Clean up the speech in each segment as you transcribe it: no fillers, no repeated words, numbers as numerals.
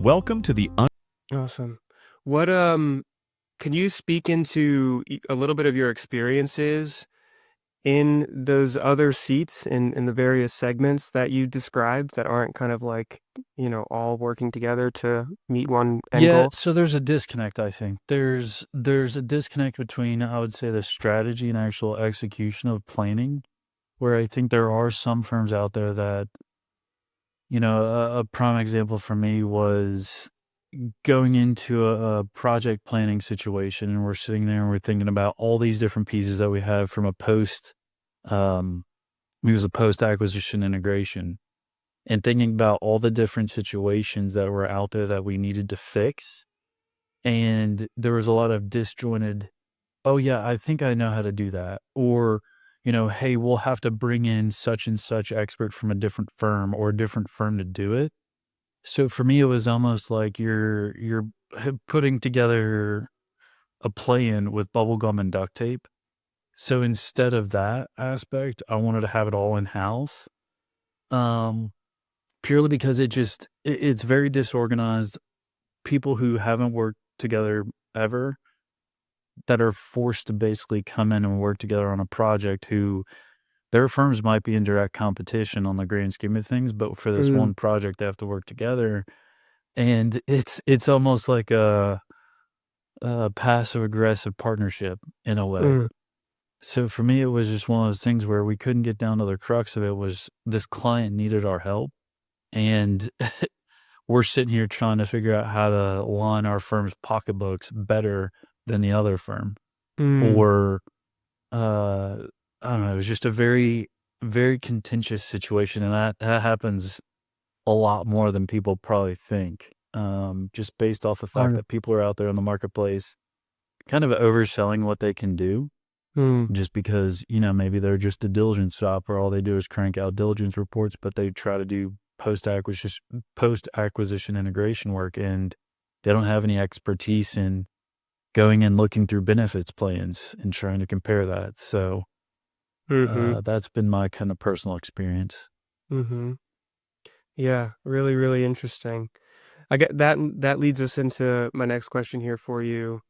Welcome to the Awesome. What can you speak into a little bit of your experiences in those other seats in the various segments that you described that aren't kind of like, all working together to meet one end Yeah, goal? so there's a disconnect, I think. There's a disconnect between, I would say, the strategy and actual execution of planning, where I think there are some firms out there that, a prime example for me was going into a project planning situation, and we're sitting there and we're thinking about all these different pieces that we have from um, it was a post acquisition integration, and thinking about all the different situations that were out there that we needed to fix. And there was a lot of disjointed, "Oh, yeah, I think I know how to do that." Or, "Hey, we'll have to bring in such and such expert from a different firm or a different firm to do it." So for me, it was almost like you're putting together a plan with bubble gum and duct tape. So instead of that aspect, I wanted to have it all in-house, um, purely because it's very disorganized. People who haven't worked together ever, that are forced to basically come in and work together on a project, who their firms might be in direct competition on the grand scheme of things, but for this Mm, one project, they have to work together. And it's almost like a passive aggressive partnership in a way. mm, So for me, it was just one of those things where we couldn't get down to the crux of it. Was this client needed our help, and we're sitting here trying to figure out how to line our firm's pocketbooks better than the other firm. mm. Or uh I don't know, it was just a very, very contentious situation, and that happens a lot more than people probably think. Just based off the fact Hard. that people are out there in the marketplace kind of overselling what they can do, Mm, just because, maybe they're just a diligence shop where all they do is crank out diligence reports, but they try to do post acquisition integration work, and they don't have any expertise in going and looking through benefits plans and trying to compare that. So mm-hmm. that's been my kind of personal experience. Mm-hmm. Yeah, really, really interesting. I get that leads us into my next question here for you.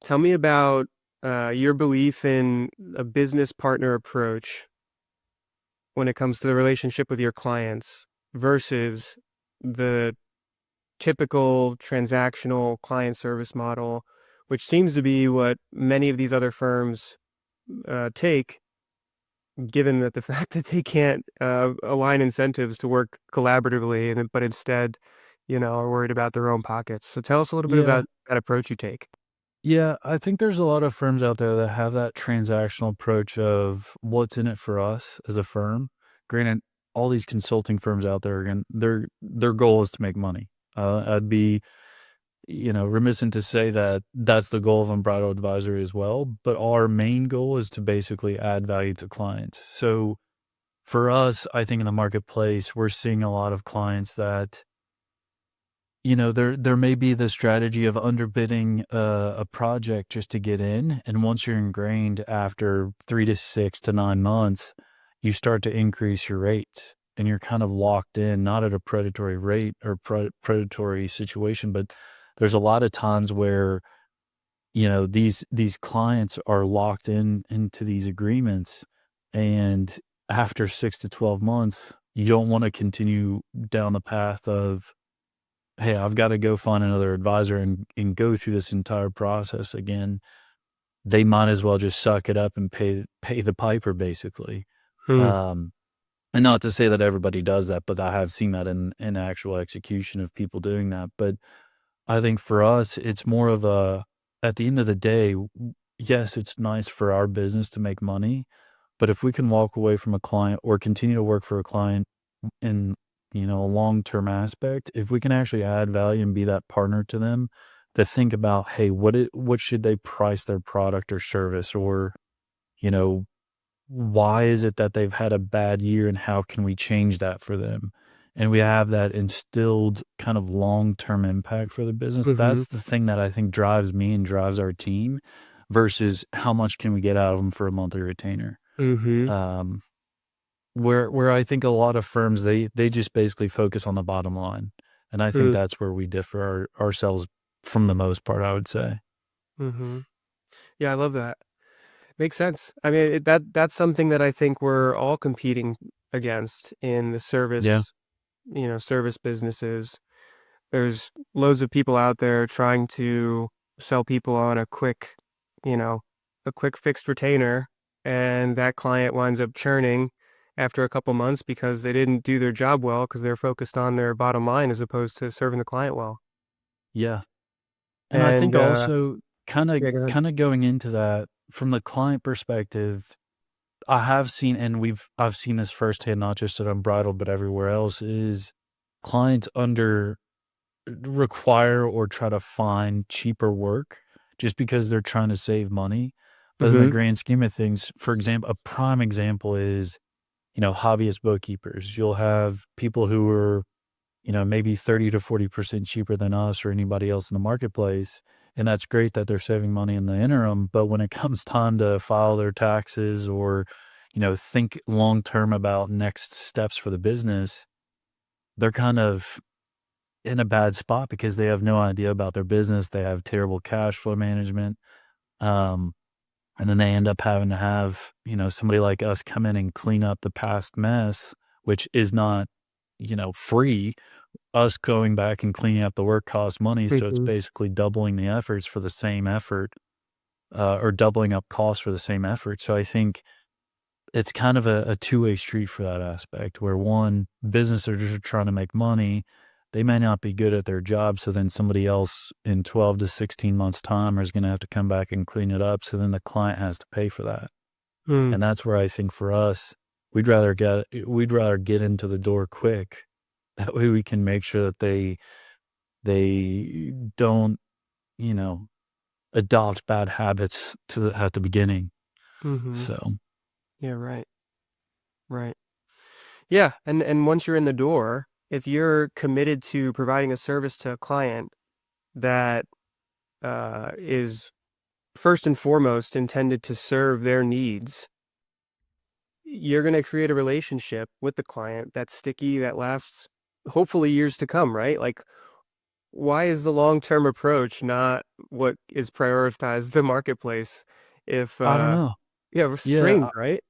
Tell me about your belief in a business partner approach when it comes to the relationship with your clients versus the typical transactional client service model, which seems to be what many of these other firms take, given that the fact that they can't align incentives to work collaboratively, but instead, are worried about their own pockets. So tell us a little bit Yeah. about that approach you take. Yeah. I think there's a lot of firms out there that have that transactional approach of what's in it for us as a firm. Granted, all these consulting firms out there, again, their goal is to make money. I'd be, remiss to say that that's the goal of Unbridled Advisory as well. But our main goal is to basically add value to clients. So for us, I think in the marketplace, we're seeing a lot of clients that, there may be the strategy of underbidding a project just to get in, and once you're ingrained, after 3 to 6 to 9 months, you start to increase your rates, and you're kind of locked in, not at a predatory rate or predatory situation, but there's a lot of times where, these clients are locked into these agreements, and after 6 to 12 months, you don't wanna continue down the path of, "Hey, I've gotta go find another advisor and go through this entire process again." They might as well just suck it up and pay the piper, basically. Hmm. Um, and not to say that everybody does that, but I have seen that in actual execution of people doing that. But I think for us, it's more of at the end of the day, yes, it's nice for our business to make money, but if we can walk away from a client or continue to work for a client in, a long-term aspect, if we can actually add value and be that partner to them, to think about, hey, what should they price their product or service? Or, you know, why is it that they've had a bad year, and how can we change that for them? And we have that instilled kind of long-term impact for the business. Mm-hmm. That's the thing that I think drives me and drives our team, versus how much can we get out of them for a monthly retainer. Mm-hmm. Um, where I think a lot of firms, they just basically focus on the bottom line. And I think Mm, that's where we differ ourselves from the most part, I would say. mm-hmm. Yeah, I love that. Makes sense. I mean, that's something that I think we're all competing against in the Yeah. service, service businesses. There's loads of people out there trying to sell people on you know, a quick fixed retainer, and that client winds up churning after a couple months because they didn't do their job well because they're focused on their bottom line as opposed to serving the client well. Yeah. And I And think also yeah, go ahead. kind of going into that from the client perspective, I have seen, and I've seen this firsthand, not just at Unbridled, but everywhere else, is clients under require or try to find cheaper work just because they're trying to save money. But in the Mm-hmm. grand scheme of things, for example, a prime example is, hobbyist bookkeepers. You'll have people who are, maybe 30 to 40% cheaper than us or anybody else in the marketplace. And that's great that they're saving money in the interim. But when it comes time to file their taxes or, think long term about next steps for the business, they're kind of in a bad spot because they have no idea about their business. They have terrible cash flow management. Um, and then they end up having to have, somebody like us come in and clean up the past mess, which is not, free. Us going back and cleaning up the work costs money. So it's Mm-hmm. basically doubling the efforts for the same effort, or doubling up costs for the same effort. So I think it's kind of a two-way street for that aspect where one business are just trying to make money. They may not be good at their job. So then somebody else in 12 to 16 months time is going to have to come back and clean it up. So then the client has to pay for that. Mm, And that's where I think for us, we'd rather get into the door quick. That way we can make sure that they don't, you know, adopt bad habits at the beginning. mm-hmm. So, Yeah, right. Right. Yeah, and once you're in the door, if you're committed to providing a service to a client that is first and foremost intended to serve their needs, you're going to create a relationship with the client that's sticky, that lasts hopefully years to come, right? Like, why is the long-term approach not what is prioritized in the marketplace? If I don't know. yeah, Yeah, strange, right?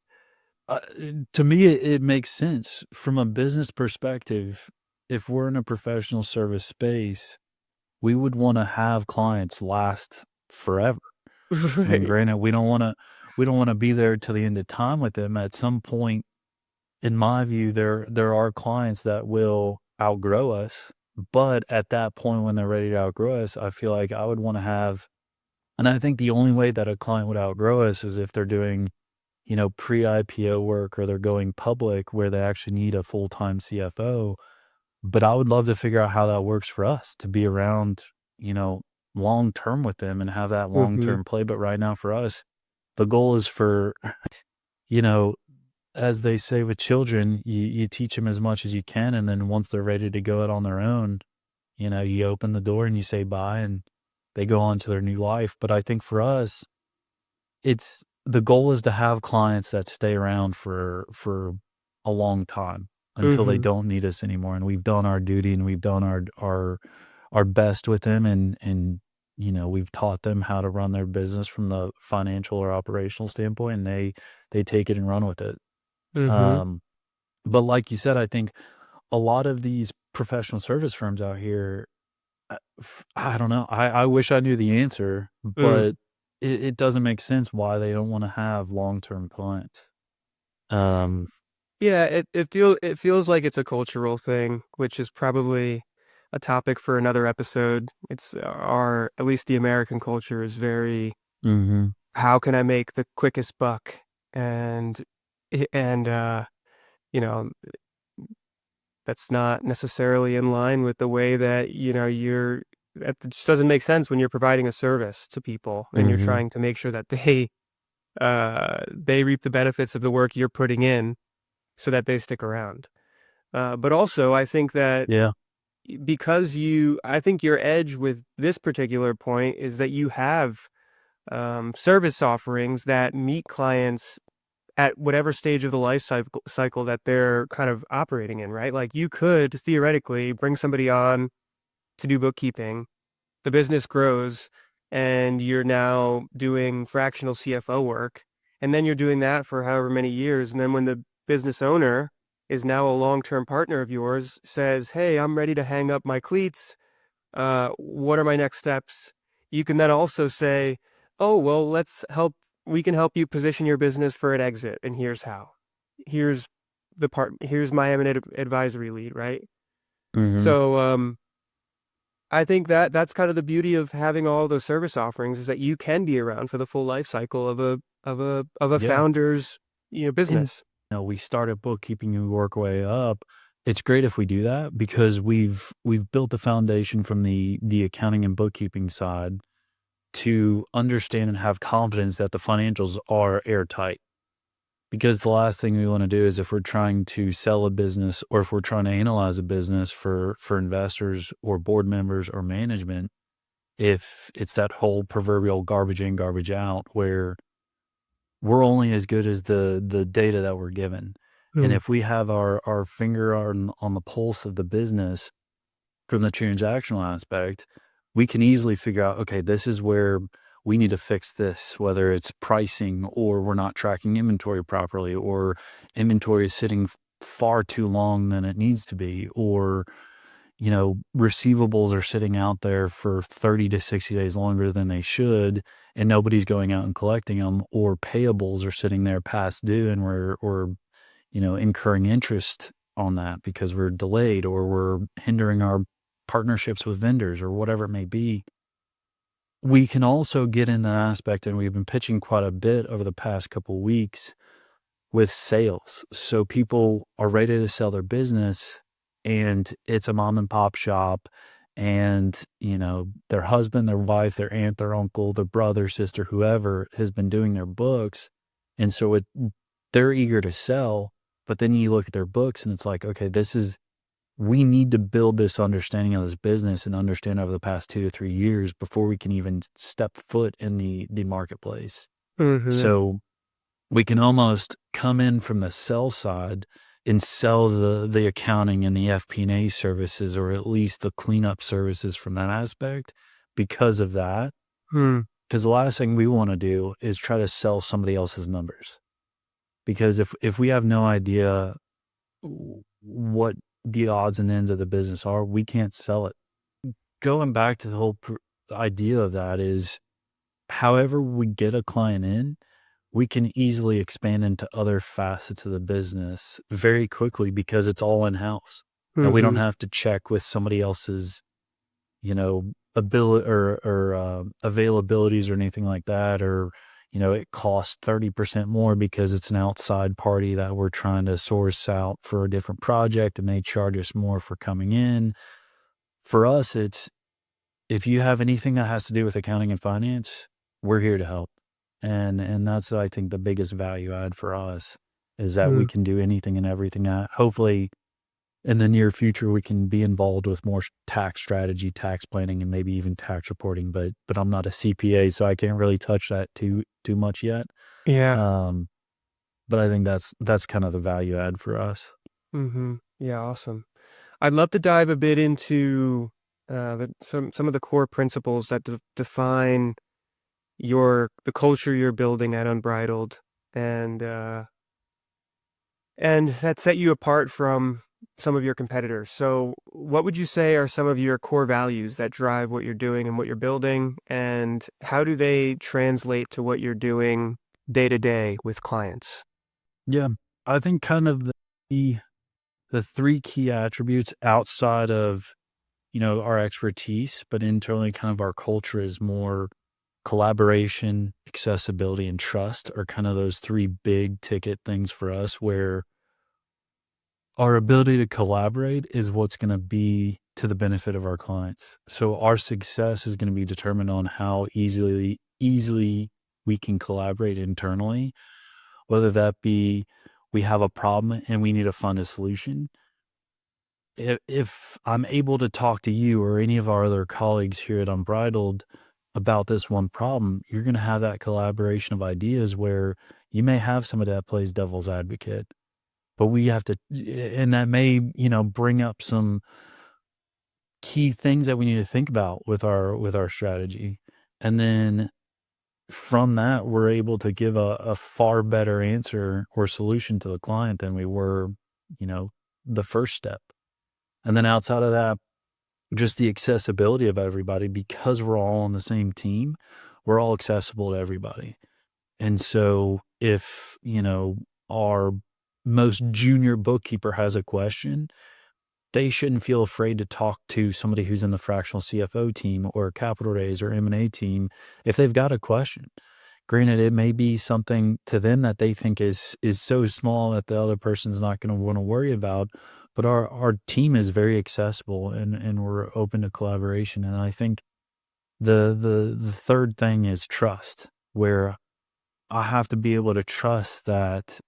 to me, it makes sense from a business perspective. If we're in a professional service space, we would wanna have clients last forever. I mean, Right. granted, we don't wanna be there till the end of time with them. At some point, in my view, there are clients that will outgrow us, but at that point when they're ready to outgrow us, I feel like I would wanna have, and I think the only way that a client would outgrow us is if they're doing, pre-IPO work or they're going public where they actually need a full-time CFO. But I would love to figure out how that works for us to be around, you know, long term with them and have that long Mm-hmm. term play. But right now for us, the goal is for, you know, as they say with children, you teach them as much as you can. And then once they're ready to go out on their own, you open the door and you say bye and they go on to their new life. But I think for us, it's the goal is to have clients that stay around for a long time until they Mm-hmm. don't need us anymore, and we've done our duty and we've done our best with them, and we've taught them how to run their business from the financial or operational standpoint, and they take it and run with it. Mm-hmm. Um, but like you said, I think a lot of these professional service firms out here, I don't know. I wish I knew the answer, Mm. but it doesn't make sense why they don't wanna have long-term clients. Um, Yeah, it feels like it's a cultural thing, which is probably a topic for another episode. It's our at least the American culture is very mhm, how can I make the quickest buck? And and you know, that's not necessarily in line with the way that, that just doesn't make sense when you're providing a service to people and you're mhm. trying to make sure that they reap the benefits of the work you're putting in so that they stick around. But also, I think that Yeah, I think your edge with this particular point is that you have service offerings that meet clients at whatever stage of the cycle that they're kind of operating in, right? Like you could theoretically bring somebody on to do bookkeeping, the business grows, and you're now doing fractional CFO work, and then you're doing that for however many years, and then when the business owner is now a long-term partner of yours, says, "Hey, I'm ready to hang up my cleats. What are my next steps?" You can then also say, "Oh, well, we can help you position your business for an exit, and here's how. Here's here's my eminent advisory lead," right? Mhm. So, I think that that's kind of the beauty of having all those service offerings is that you can be around for the full life cycle of a Yeah. founder's, And, business. we started bookkeeping and we work our way up. It's great if we do that because we've built the foundation from the accounting and bookkeeping side to understand and have confidence that the financials are airtight. Because the last thing we want to do is if we're trying to sell a business or if we're trying to analyze a business for investors or board members or management, if it's that whole proverbial garbage in, garbage out, where we're only as good as the data that we're given. And Mm. if we have our finger on the pulse of the business from the transactional aspect, we can easily figure out, okay, this is where we need to fix this, whether it's pricing or we're not tracking inventory properly, or inventory is sitting far too long than it needs to be, or receivables are sitting out there for 30 to 60 days longer than they should, and nobody's going out and collecting them, or payables are sitting there past due and we're incurring interest on that because we're delayed or we're hindering our partnerships with vendors or whatever it may be. We can also get in that aspect, and we've been pitching quite a bit over the past couple weeks with sales. So people are ready to sell their business and it's a mom and pop shop, and their husband, their wife, their aunt, their uncle, their brother, sister, whoever has been doing their books. And so they're eager to sell, but then you look at their books and it's like, okay, we need to build this understanding of this business and understand over the past 2 to 3 years before we can even step foot in the marketplace. Mhm. So we can almost come in from the sell side and sell the accounting and the FP&A services, or at least the cleanup services from that aspect because of that. Mm. Because the last thing we want to do is try to sell somebody else's numbers. Because if we have no idea what the odds and ends of the business are, we can't sell it. Going back to the whole idea of that is, however we get a client in, we can easily expand into other facets of the business very quickly because it's all in house. And we don't Mhm. have to check with somebody else's, ability or availabilities or anything like that. Or, it costs 30% more because it's an outside party that we're trying to source out for a different project and they charge us more for coming in. For us, it's, if you have anything that has to do with accounting and finance, we're here to help. And that's, I think, the biggest value add for us is that we Mm. can do anything and everything. Hopefully, in the near future, we can be involved with more tax strategy, tax planning, and maybe even tax reporting. But I'm not a CPA, so I can't really touch that too much yet. Yeah. Um, but I think that's kind of the value add for us. Mhm. Yeah, awesome. I'd love to dive a bit into some of the core principles that define the culture you're building at Unbridled, and that set you apart from some of your competitors. So, what would you say are some of your core values that drive what you're doing and what you're building, and how do they translate to what you're doing day to day with clients? Yeah, I think kind of the three key attributes outside of our expertise, but internally kind of our culture is more collaboration, accessibility, and trust are kind of those three big ticket things for us, where our ability to collaborate is what's going to be to the benefit of our clients. So our success is going to be determined on how easily we can collaborate internally, whether that be we have a problem and we need to find a solution. If I'm able to talk to you or any of our other colleagues here at Unbridled about this one problem, you're going to have that collaboration of ideas where you may have somebody that plays devil's advocate, but we have to, and that may, bring up some key things that we need to think about with our strategy. And then from that, we're able to give a far better answer or solution to the client than we were, you know, the first step. And then outside of that, just the accessibility of everybody, because we're all on the same team, we're all accessible to everybody. And so if, you know, our most junior bookkeeper has a question, they shouldn't feel afraid to talk to somebody who's in the fractional CFO team or capital raise or M&A team if they've got a question. Granted, it may be something to them that they think is so small that the other person's not going to want to worry about, but our team is very accessible and we're open to collaboration. And I think the third thing is trust, where I have to be able to trust that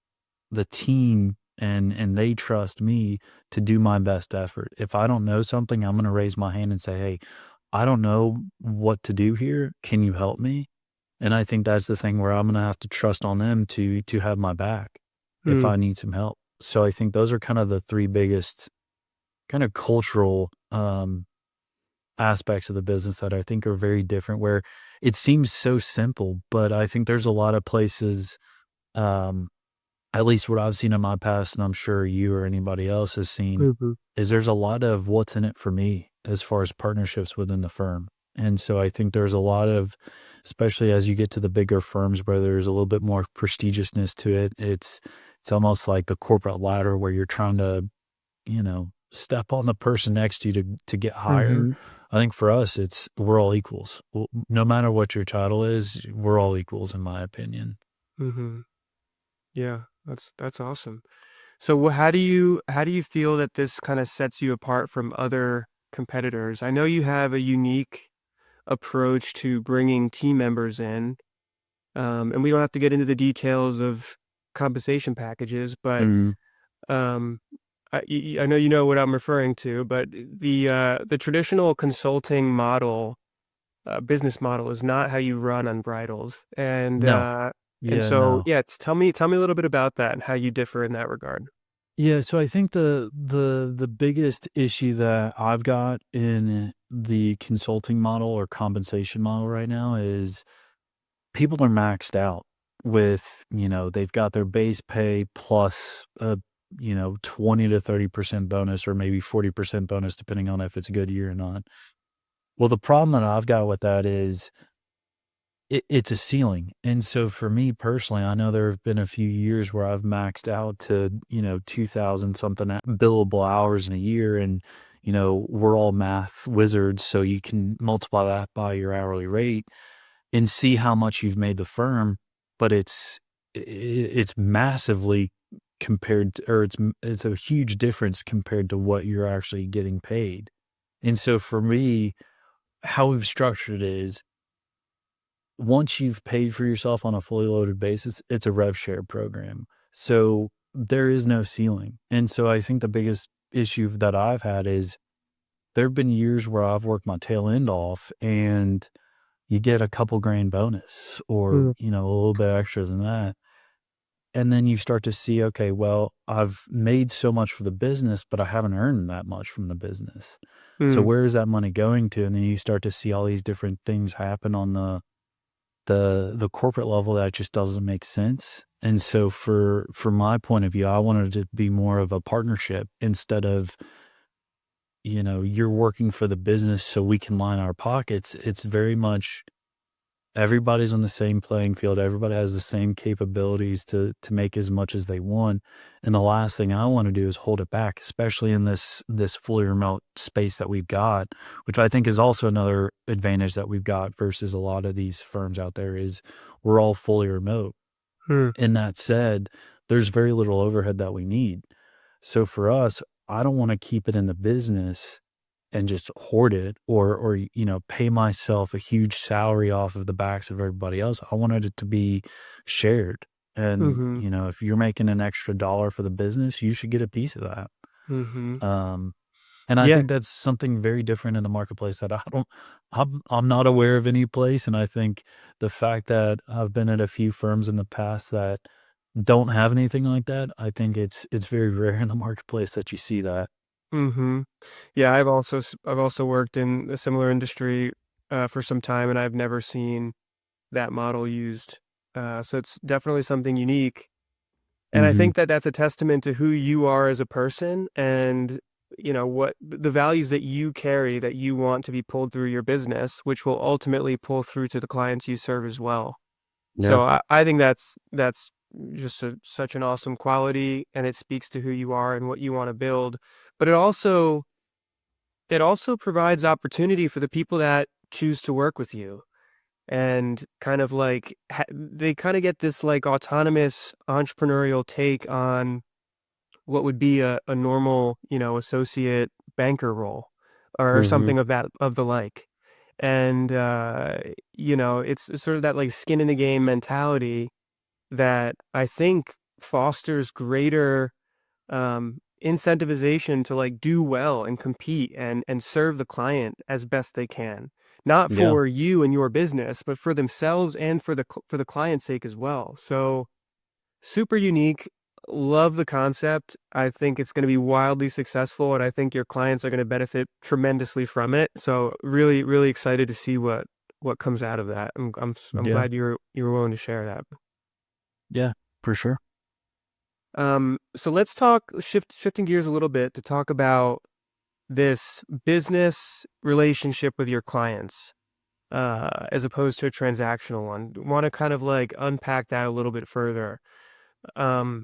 the team and they trust me to do my best effort. If I don't know something, I'm going to raise my hand and say, "Hey, I don't know what to do here. Can you help me?" And I think that's the thing where I'm going to have to trust on them to have my back if Hmm. I need some help. So I think those are kind of the three biggest kind of cultural aspects of the business that I think are very different, where it seems so simple, but I think there's a lot of places, um, at least what I've seen in my past, and I'm sure you or anybody else has seen, Hmm. is there's a lot of what's in it for me as far as partnerships within the firm. And so I think there's a lot of, especially as you get to the bigger firms where there's a little bit more prestigiousness to it, it's almost like the corporate ladder where you're trying to, you know, step on the person next to you to get higher. Hmm. I think for us, it's we're all equals. No matter what your title is, we're all equals in my opinion. Hmm. Yeah, that's awesome. So how do you feel that this kind of sets you apart from other competitors? I know you have a unique approach to bringing team members in, and we don't have to get into the details of compensation packages, but Mm, um, I know you know what I'm referring to. But the traditional consulting model, business model, is not how you run Unbridled, no. and Yeah, so no. yeah, tell me a little bit about that and how you differ in that regard. Yeah, so I think the biggest issue that I've got in the consulting model or compensation model right now is people are maxed out with, you know, they've got their base pay plus a, you know, 20 to 30% bonus or maybe 40% bonus depending on if it's a good year or not. Well, the problem that I've got with that is it's a ceiling. And so for me personally, I know there have been a few years where I've maxed out to, you know, 2,000 something billable hours in a year. And, you know, we're all math wizards. So you can multiply that by your hourly rate and see how much you've made the firm. But it's massively compared to, or it's a huge difference compared to what you're actually getting paid. And so for me, how we've structured it is once you've paid for yourself on a fully loaded basis, it's a rev share program. So there is no ceiling. And so I think the biggest issue that I've had is there have been years where I've worked my tail end off and you get a couple grand bonus or, Mm, you know, a little bit extra than that. And then you start to see, okay, well, I've made so much for the business, but I haven't earned that much from the business. So mm, where is that money going to? And then you start to see all these different things happen on the corporate level that just doesn't make sense. And so for my point of view, I wanted it to be more of a partnership instead of, you know, you're working for the business so we can line our pockets. It's very much everybody's on the same playing field. Everybody has the same capabilities to make as much as they want. And the last thing I want to do is hold it back, especially in this fully remote space that we've got, which I think is also another advantage that we've got versus a lot of these firms out there is we're all fully remote. mm, And that said, there's very little overhead that we need. So for us, I don't want to keep it in the business and just hoard it or you know pay myself a huge salary off of the backs of everybody else. I wanted it to be shared. And mhm, you know, if you're making an extra dollar for the business, you should get a piece of that. mhm. Um, and I Yeah, think that's something very different in the marketplace that I'm not aware of any place. And I think the fact that I've been at a few firms in the past that don't have anything like that, I think it's very rare in the marketplace that you see that. Mm-hmm. Yeah, I've also worked in a similar industry for some time, and I've never seen that model used. So it's definitely something unique. And I Hmm. think that that's a testament to who you are as a person and, what the values that you carry that you want to be pulled through your business, which will ultimately pull through to the clients you serve as well. Yeah. So I think that's just such an awesome quality, and it speaks to who you are and what you want to build. But it also provides opportunity for the people that choose to work with you, and kind of like they kind of get this like autonomous entrepreneurial take on what would be a normal, associate banker role or Hmm. something of the like. And it's sort of that like skin in the game mentality that I think fosters greater incentivization to like do well and compete and serve the client as best they can. Not Yeah. for you and your business, but for themselves and for the client's sake as well. So super unique. Love the concept. I think it's going to be wildly successful, and I think your clients are going to benefit tremendously from it. So really, really excited to see what comes out of that. I'm Yeah. glad you were willing to share that. Yeah, for sure. So let's shifting gears a little bit to talk about this business relationship with your clients, as opposed to a transactional one. Want to kind of like unpack that a little bit further. Um,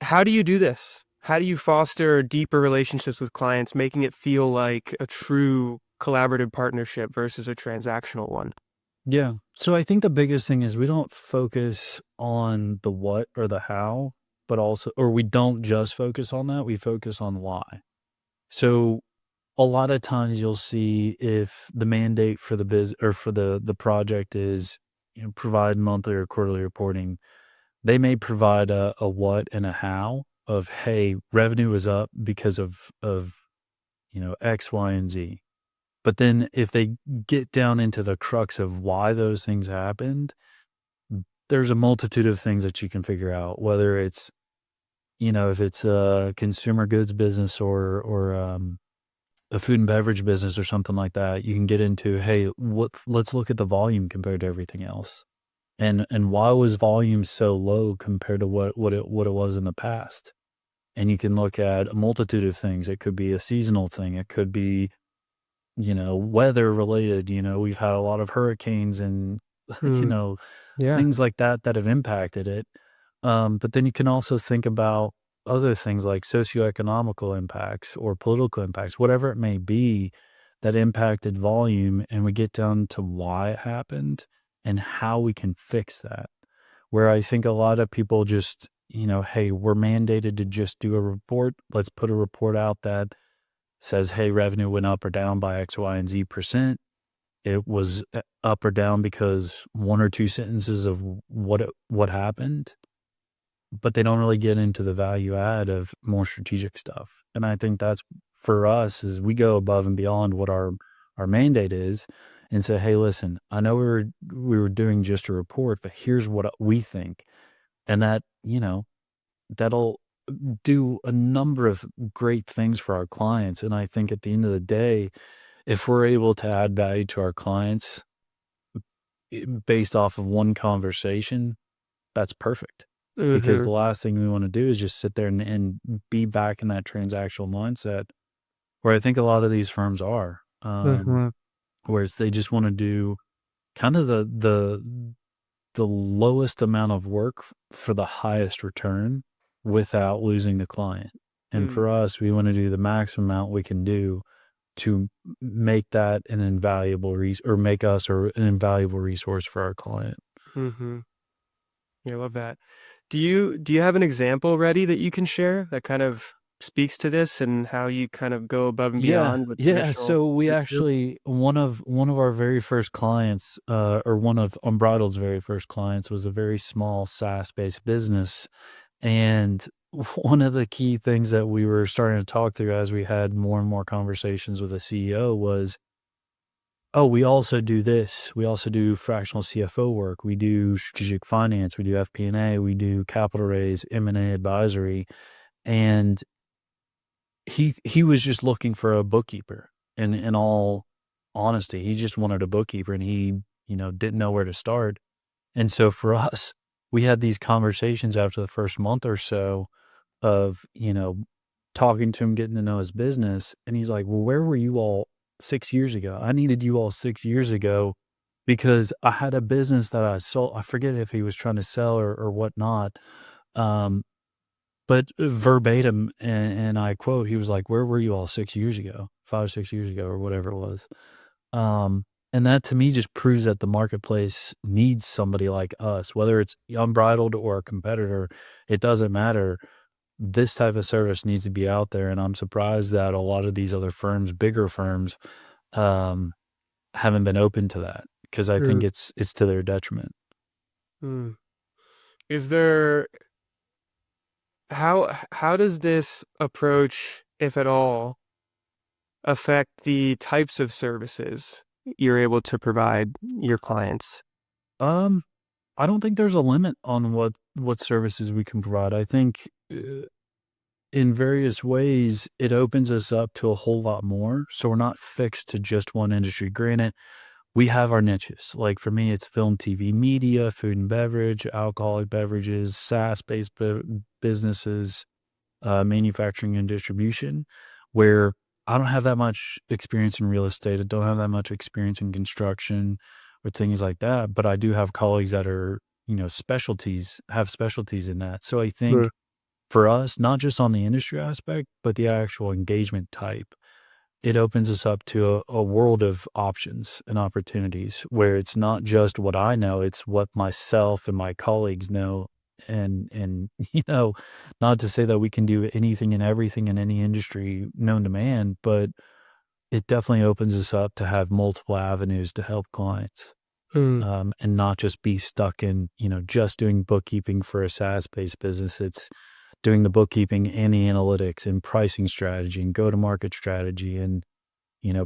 how do you do this? How do you foster deeper relationships with clients, making it feel like a true collaborative partnership versus a transactional one? Yeah. So I think the biggest thing is we don't focus on the what or the how, but also, or we don't just focus on that, we focus on why. So a lot of times you'll see if the mandate for the biz or for the project is, provide monthly or quarterly reporting, they may provide a what and a how of, hey, revenue is up because of, X, Y, and Z. But then if they get down into the crux of why those things happened, there's a multitude of things that you can figure out, whether it's, if it's a consumer goods business or a food and beverage business or something like that, you can get into, hey, let's look at the volume compared to everything else. And why was volume so low compared to what it was in the past? And you can look at a multitude of things. It could be a seasonal thing. It could be, weather related. We've had a lot of hurricanes and, you Hmm. know, Yeah. things like that have impacted it. But then you can also think about other things like socioeconomical impacts or political impacts, whatever it may be that impacted volume. And we get down to why it happened and how we can fix that. Where I think a lot of people just, hey, we're mandated to just do a report. Let's put a report out that says, hey, revenue went up or down by X, Y, and Z%. It was up or down because one or two sentences of what happened, but they don't really get into the value add of more strategic stuff. And I think that's for us is we go above and beyond what our mandate is and say, hey, listen, I know we were doing just a report, but here's what we think. And that, that'll do a number of great things for our clients. And I think at the end of the day, if we're able to add value to our clients based off of one conversation, that's perfect. Because Mm-hmm. the last thing we want to do is just sit there and be back in that transactional mindset where I think a lot of these firms are, Mm-hmm. where it's they just want to do kind of the lowest amount of work for the highest return without losing the client. And for us, we want to do the maximum amount we can do to make that an invaluable or make us or an invaluable resource for our client. Mm-hmm. Yeah, I love that. Do you have an example ready that you can share that kind of speaks to this and how you kind of go above and Yeah, beyond what yeah. traditional So we groups do? actually one of our very first clients, or one of Unbridled's very first clients, was a very small SaaS based business, and one of the key things that we were starting to talk through as we had more and more conversations with the CEO was, oh, we also do this. We also do fractional CFO work. We do strategic finance. We do FP&A. We do capital raise, M&A advisory, and he was just looking for a bookkeeper. And in all honesty, he just wanted a bookkeeper, and he, didn't know where to start. And so for us, we had these conversations after the first month or so of, talking to him, getting to know his business. And he's like, well, where were you all 6 years ago? I needed you all 6 years ago because I had a business that I sold. I forget if he was trying to sell or whatnot. Um, but verbatim, and I quote, he was like, where were you all 6 years ago, 5 or 6 years ago, or whatever it was. And that to me just proves that the marketplace needs somebody like us, whether it's Unbridled or a competitor, it doesn't matter. This type of service needs to be out there. And I'm surprised that a lot of these other firms, bigger firms, um, haven't been open to that, because I think Mm. it's to their detriment. Mm. Is there how does this approach, if at all, affect the types of services you're able to provide your clients? Um, I don't think there's a limit on what services we can provide. I think in various ways it opens us up to a whole lot more. So we're not fixed to just one industry. Granted, we have our niches. Like for me, it's film, TV, media, food and beverage, alcoholic beverages, SaaS-based businesses, manufacturing and distribution, where I don't have that much experience in real estate. I don't have that much experience in construction or things like that. But I do have colleagues that are, have specialties in that. So I Mm. think for us, not just on the industry aspect, but the actual engagement type, it opens us up to a world of options and opportunities where it's not just what I know, it's what myself and my colleagues know. And not to say that we can do anything and everything in any industry known to man, but it definitely opens us up to have multiple avenues to help clients. Mm. And not just be stuck in, just doing bookkeeping for a SaaS-based business. It's doing the bookkeeping and the analytics and pricing strategy and go-to-market strategy and,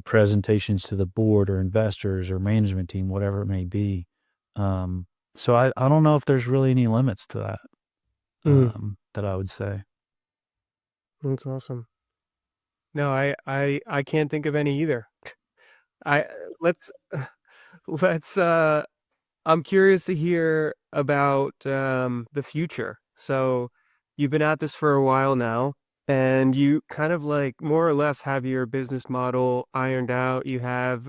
presentations to the board or investors or management team, whatever it may be. So I don't know if there's really any limits to that, Mm. that I would say. That's awesome. No, I can't think of any either. I let's let's I'm curious to hear about the future. So you've been at this for a while now, and you kind of like more or less have your business model ironed out. You have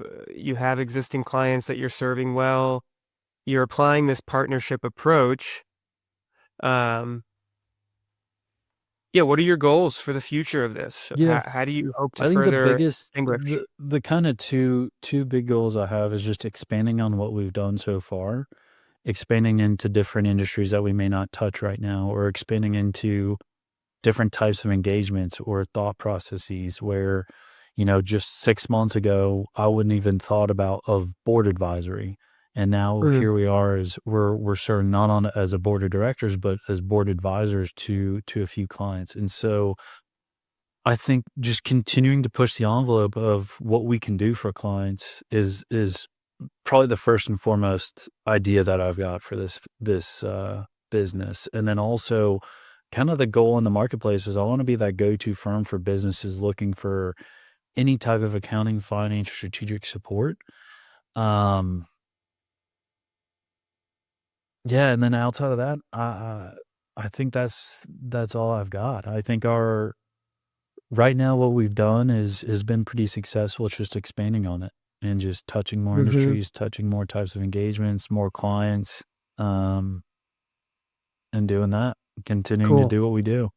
existing clients that you're serving well. You're applying this partnership approach. Um, yeah, what are your goals for the future of this? Yeah. How do you hope to I think the further biggest distinguish? the kind of two big goals I have is just expanding on what we've done so far, expanding into different industries that we may not touch right now, or expanding into different types of engagements or thought processes where, just 6 months ago, I wouldn't even thought about of board advisory. And now Mm. here we are as we're serving not on as a board of directors, but as board advisors to a few clients. And so I think just continuing to push the envelope of what we can do for clients is probably the first and foremost idea that I've got for this business. And then also kind of the goal in the marketplace is I want to be that go-to firm for businesses looking for any type of accounting, finance, strategic support. Um, yeah, and then outside of that, I think that's all I've got. I think our right now what we've done is has been pretty successful. It's just expanding on it and just touching more Mm-hmm. industries, touching more types of engagements, more clients, um, and doing that, continuing to Cool. do what we do.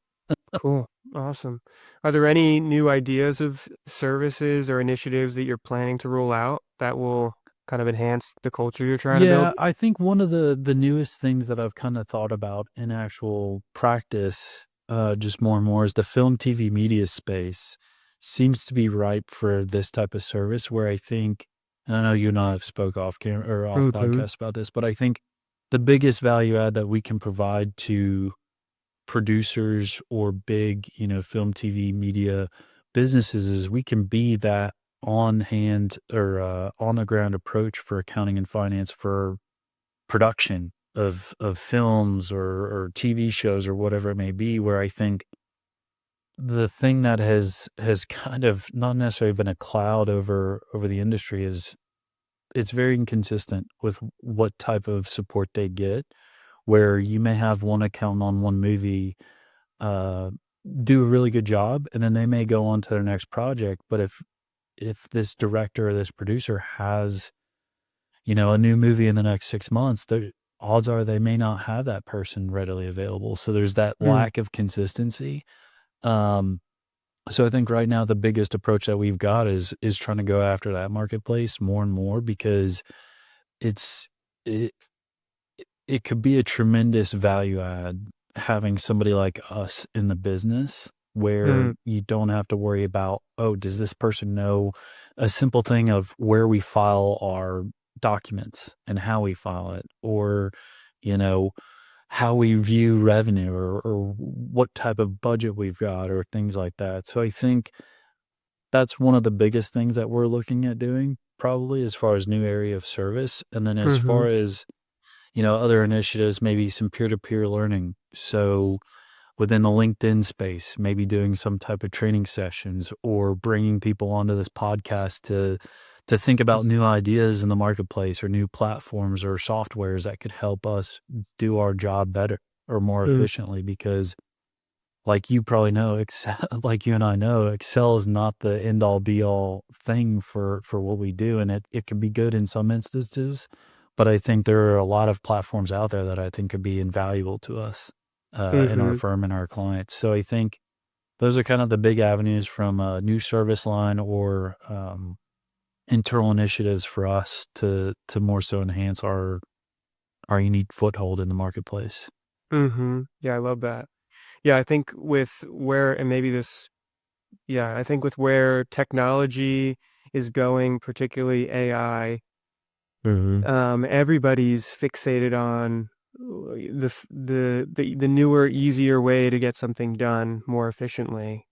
Cool. Awesome. Are there any new ideas of services or initiatives that you're planning to roll out that will kind of enhance the culture you're trying to build? Yeah, I think one of the newest things that I've kind of thought about in actual practice, just more and more, is the film, TV, media space seems to be ripe for this type of service. Where I think, and I know you and I have spoke off camera or off Mm-hmm. podcast about this, but I think the biggest value add that we can provide to producers or big, film, TV, media businesses is we can be that on hand or on the ground approach for accounting and finance for production of films or TV shows or whatever it may be, where I think the thing that has kind of not necessarily been a cloud over the industry is it's very inconsistent with what type of support they get, where you may have one accountant on one movie, uh, do a really good job, and then they may go on to their next project, but if this director or this producer has, a new movie in the next 6 months, the odds are they may not have that person readily available, so there's that Mm, lack of consistency. Um, so I think right now the biggest approach that we've got is trying to go after that marketplace more and more because it's it it could be a tremendous value add having somebody like us in the business where mm, you don't have to worry about, oh, does this person know a simple thing of where we file our documents and how we file it, or, you know, how we view revenue or what type of budget we've got or things like that. So I think that's one of the biggest things that we're looking at doing probably as far as new area of service. And then as mm-hmm, far as other initiatives, maybe some peer-to-peer learning. So within the LinkedIn space, maybe doing some type of training sessions or bringing people onto this podcast to think about new ideas in the marketplace or new platforms or softwares that could help us do our job better or more mm, efficiently because like you probably know, Excel, like you and I know, Excel is not the end all be all thing for what we do. And it can be good in some instances, but I think there are a lot of platforms out there that I think could be invaluable to us in our mm-hmm, firm and our clients. So I think those are kind of the big avenues from a new service line or internal initiatives for us to more so enhance our unique foothold in the marketplace. mm-hmm. Yeah, I love that. Yeah, I think with where, and maybe this, yeah, I think with where technology is going, particularly AI, Hmm. everybody's fixated on the newer, easier way to get something done more efficiently.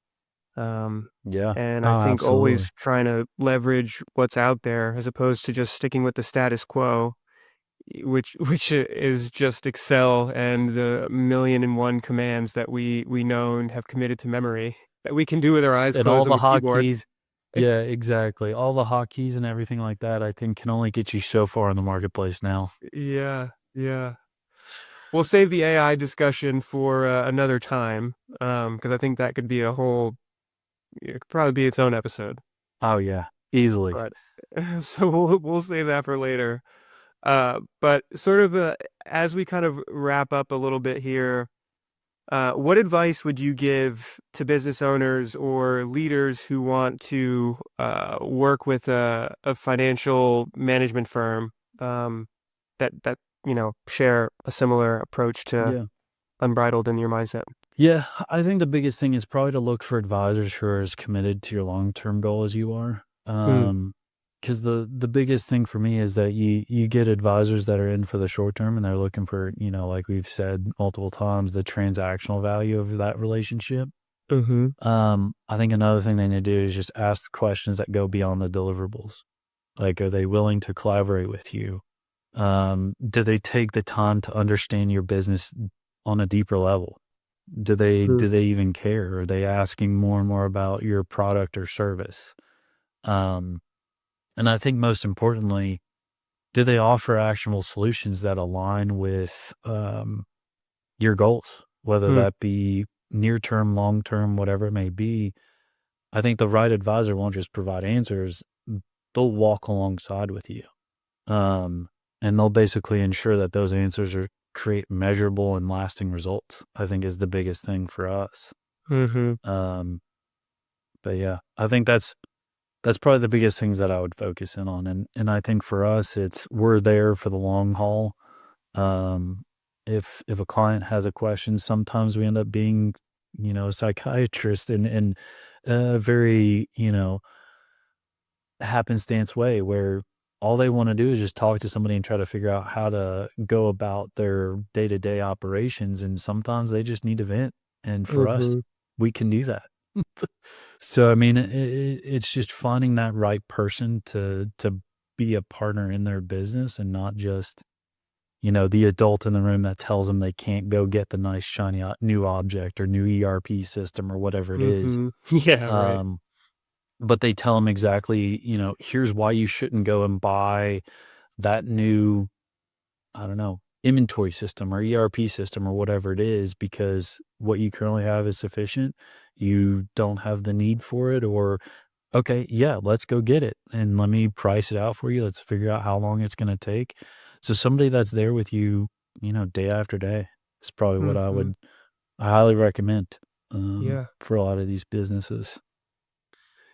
Um, Yeah. and I Oh, think always absolutely. trying to leverage what's out there as opposed to just sticking with the status quo, which is just Excel and the million and one commands that we know and have committed to memory that we can do with our eyes And all closed on the the keyboard. hotkeys. Yeah, exactly. All the hotkeys and everything like that, I think can only get you so far in the marketplace now. Yeah, yeah. We'll save the AI discussion for another time, because I think that could be a whole, it could probably be its own episode. Oh yeah, easily. But so we'll save that for later. But sort of as we kind of wrap up a little bit here, what advice would you give to business owners or leaders who want to work with a financial management firm that share a similar approach to Yeah. Unbridled in your mindset? Yeah, I think the biggest thing is probably to look for advisors who are as committed to your long-term goal as you are. Mm, Because the biggest thing for me is that you get advisors that are in for the short term and they're looking for, like we've said multiple times, the transactional value of that relationship. mm-hmm, I think another thing they need to do is just ask questions that go beyond the deliverables. Like, are they willing to collaborate with you? Do they take the time to understand your business on a deeper level? mm, Do they even care? Are they asking more and more about your product or service? Um, and I think most importantly, do they offer actionable solutions that align with your goals, whether mm, that be near term, long term, whatever it may be? I think the right advisor won't just provide answers; they'll walk alongside with you, um, and they'll basically ensure that those answers are create measurable and lasting results. I think is the biggest thing for us. mm-hmm, Um, but yeah, I think that's probably the biggest things that I would focus in on, and I think for us, it's we're there for the long haul. Um, if a client has a question, sometimes we end up being, a psychiatrist in a very, happenstance way where all they want to do is just talk to somebody and try to figure out how to go about their day-to-day operations. And sometimes they just need to vent. And for us, mm-hmm, we can do that. So, I mean, it's just finding that right person to be a partner in their business and not just, the adult in the room that tells them they can't go get the nice shiny new object or new ERP system or whatever it is. Mm-hmm. Yeah, right. Um, but they tell them exactly, here's why you shouldn't go and buy that new, I don't know, inventory system or ERP system or whatever it is, because what you currently have is sufficient. You don't have the need for it, or, okay, yeah, let's go get it and let me price it out for you. Let's figure out how long it's going to take. So somebody that's there with you, day after day is probably what Mm-hmm. I highly recommend, Yeah. for a lot of these businesses.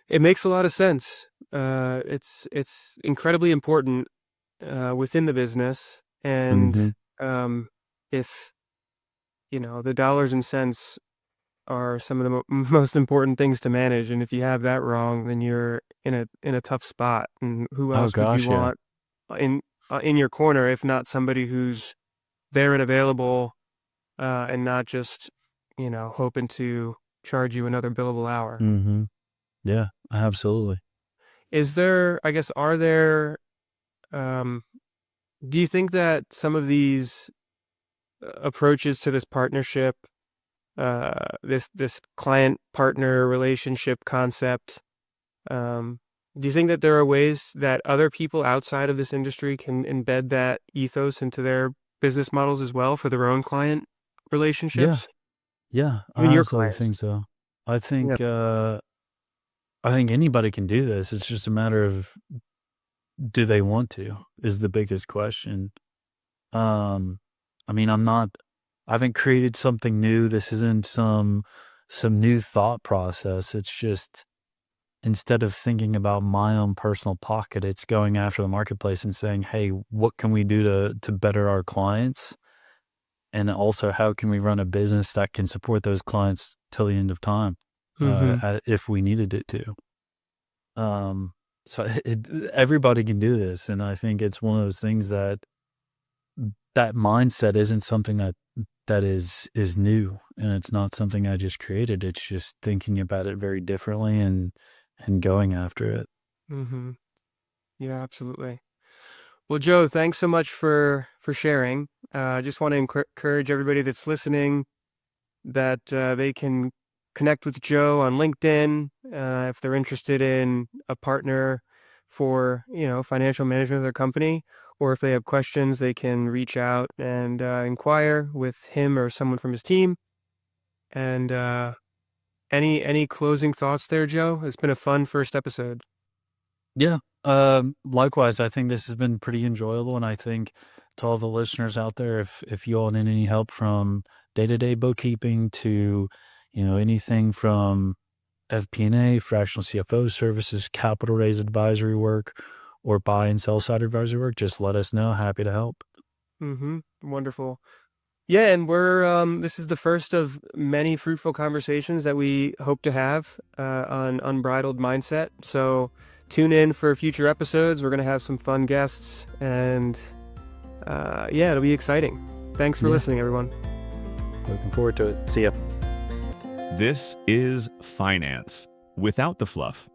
It makes a lot of sense. It's incredibly important within the business, and Hmm. um, if the dollars and cents are some of the most important things to manage, and if you have that wrong, then you're in a tough spot. And who Oh else would you gosh, yeah. want in in your corner if not somebody who's there and available, and not just hoping to charge you another billable hour? Hmm. Yeah, absolutely. Is there, I guess, are there, um, do you think that some of these approaches to this partnership, this client partner relationship concept, do you think that there are ways that other people outside of this industry can embed that ethos into their business models as well for their own client Yeah, relationships, yeah, even I your absolutely clients? think so. I Yeah. think I think anybody can do this. It's just a matter of, do they want to, is the biggest question. Um, I mean, I haven't created something new. This isn't some new thought process. It's just, instead of thinking about my own personal pocket, it's going after the marketplace and saying, "Hey, what can we do to better our clients? And also, how can we run a business that can support those clients till the end of time, Mm-hmm. if we needed it to?" Um, so everybody can do this, and I think it's one of those things that mindset isn't something that is new, and it's not something I just created. It's just thinking about it very differently and going after it. Mm-hmm. Yeah, absolutely. Well, Joe, thanks so much for sharing. I just want to encourage everybody that's listening that they can connect with Joe on LinkedIn if they're interested in a partner for financial management of their company, or if they have questions, they can reach out and inquire with him or someone from his team. And any closing thoughts there, Joe? It's been a fun first episode. Yeah. Likewise, I think this has been pretty enjoyable, and I think, to all the listeners out there, if you all need any help from day-to-day bookkeeping to, anything from FP&A, fractional CFO services, capital raise advisory work, or buy and sell side advisory work, just let us know. Happy to help. Mm-hmm. Wonderful. Yeah, and we're this is the first of many fruitful conversations that we hope to have on Unbridled Mindset. So tune in for future episodes. We're gonna have some fun guests, and yeah, it'll be exciting. Thanks for Yeah. listening, everyone. Looking forward to it. See ya. This is Finance Without the Fluff.